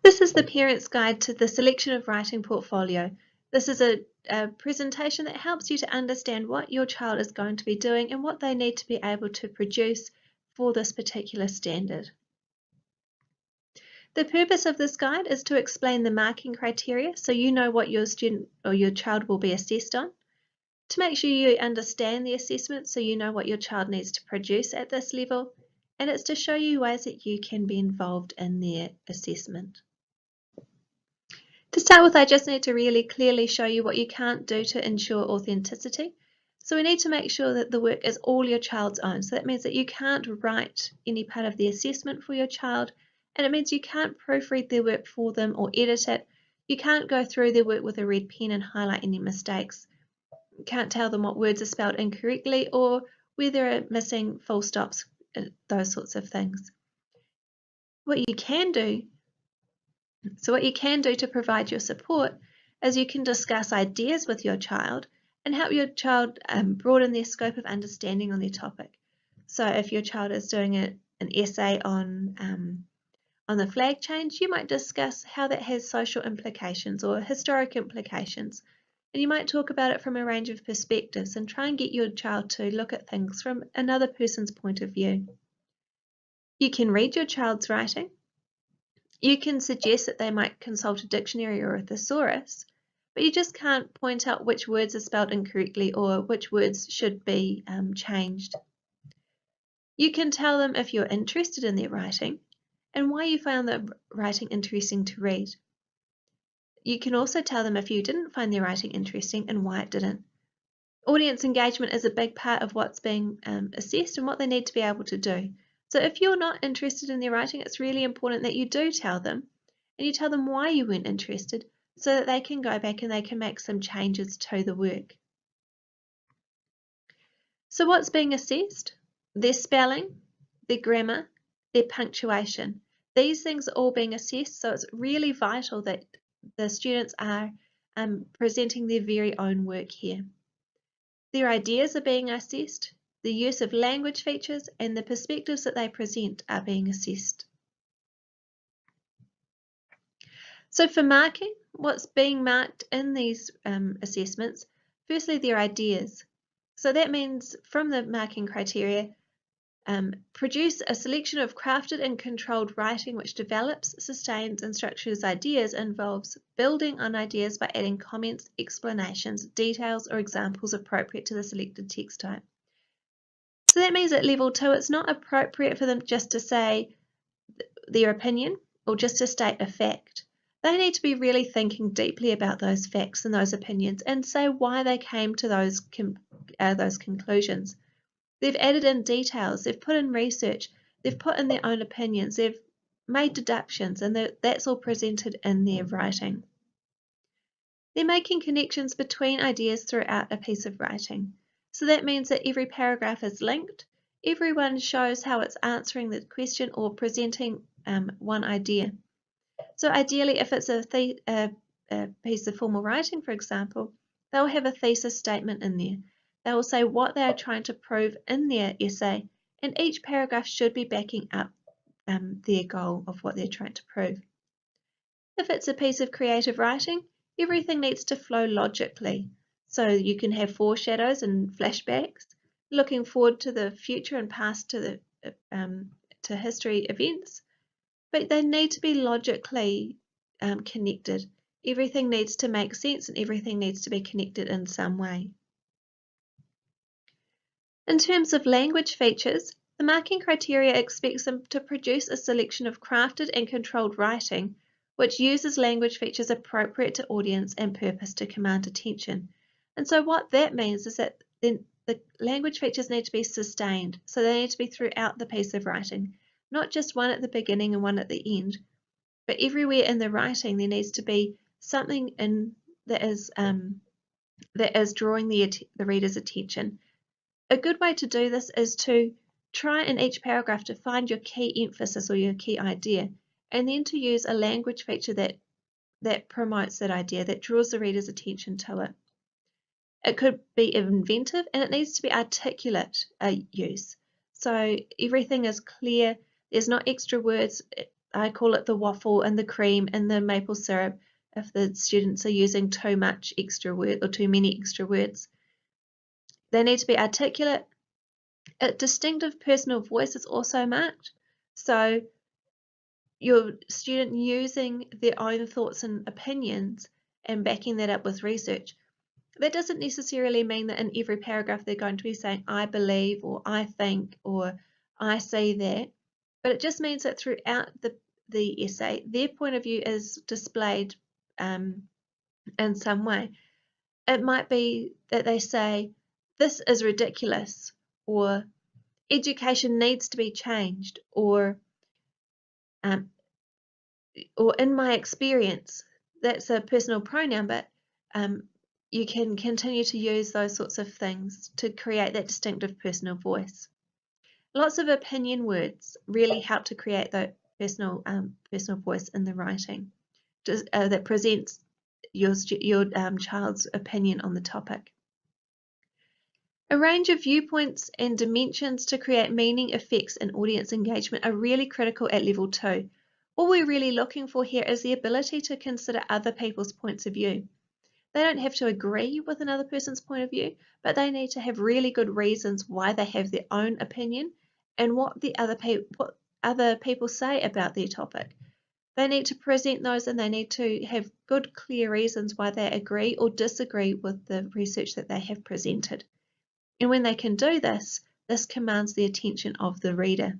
This is the Parent's Guide to the Selection of Writing Portfolio. This is a presentation that helps you to understand what your child is going to be doing and what they need to be able to produce for this particular standard. The purpose of this guide is to explain the marking criteria so you know what your student or your child will be assessed on, to make sure you understand the assessment so you know what your child needs to produce at this level, and it's to show you ways that you can be involved in their assessment. To start with, I just need to really clearly show you what you can't do to ensure authenticity. So we need to make sure that the work is all your child's own. So that means that you can't write any part of the assessment for your child, and it means you can't proofread their work for them or edit it. You can't go through their work with a red pen and highlight any mistakes. You can't tell them what words are spelled incorrectly or where there are missing full stops, those sorts of things. What you can do to provide your support is you can discuss ideas with your child and help your child broaden their scope of understanding on their topic. So if your child is doing an essay on the flag change, you might discuss how that has social implications or historic implications. And you might talk about it from a range of perspectives and try and get your child to look at things from another person's point of view. You can read your child's writing. You can suggest that they might consult a dictionary or a thesaurus, but you just can't point out which words are spelled incorrectly or which words should be changed. You can tell them if you're interested in their writing and why you found the writing interesting to read. You can also tell them if you didn't find their writing interesting and why it didn't. Audience engagement is a big part of what's being assessed and what they need to be able to do. So if you're not interested in their writing, it's really important that you do tell them, and you tell them why you weren't interested so that they can go back and they can make some changes to the work. So what's being assessed? Their spelling, their grammar, their punctuation. These things are all being assessed, so it's really vital that the students are presenting their very own work here. Their ideas are being assessed, the use of language features and the perspectives that they present are being assessed. So for marking, what's being marked in these assessments, firstly their ideas. So that means from the marking criteria, produce a selection of crafted and controlled writing which develops, sustains and structures ideas, involves building on ideas by adding comments, explanations, details or examples appropriate to the selected text type. So that means at level 2 it's not appropriate for them just to say their opinion or just to state a fact. They need to be really thinking deeply about those facts and those opinions and say why they came to those conclusions. They've added in details, they've put in research, they've put in their own opinions, they've made deductions, and that's all presented in their writing. They're making connections between ideas throughout a piece of writing. So that means that every paragraph is linked, everyone shows how it's answering the question or presenting one idea. So ideally, if it's a piece of formal writing, for example, they'll have a thesis statement in there. They will say what they are trying to prove in their essay, and each paragraph should be backing up their goal of what they're trying to prove. If it's a piece of creative writing, everything needs to flow logically. So you can have foreshadows and flashbacks, looking forward to the future and past to history events, but they need to be logically connected. Everything needs to make sense and everything needs to be connected in some way. In terms of language features, the marking criteria expects them to produce a selection of crafted and controlled writing which uses language features appropriate to audience and purpose to command attention. And so what that means is that then the language features need to be sustained, so they need to be throughout the piece of writing, not just one at the beginning and one at the end, but everywhere in the writing there needs to be something in that is drawing the reader's attention. A good way to do this is to try in each paragraph to find your key emphasis or your key idea, and then to use a language feature that promotes that idea, that draws the reader's attention to it. It could be inventive and it needs to be articulate use. So everything is clear, there's not extra words, I call it the waffle and the cream and the maple syrup if the students are using too much extra word or too many extra words. They need to be articulate. A distinctive personal voice is also marked. So your student using their own thoughts and opinions and backing that up with research. That doesn't necessarily mean that in every paragraph they're going to be saying, I believe, or I think, or I see that, but it just means that throughout the essay, their point of view is displayed in some way. It might be that they say, this is ridiculous, or education needs to be changed, um, or in my experience. That's a personal pronoun, but you can continue to use those sorts of things to create that distinctive personal voice. Lots of opinion words really help to create that personal voice in the writing that presents your child's opinion on the topic. A range of viewpoints and dimensions to create meaning, effects, and audience engagement are really critical at level 2. All we're really looking for here is the ability to consider other people's points of view. They don't have to agree with another person's point of view, but they need to have really good reasons why they have their own opinion and what other people say about their topic. They need to present those, and they need to have good, clear reasons why they agree or disagree with the research that they have presented. And when they can do this, this commands the attention of the reader.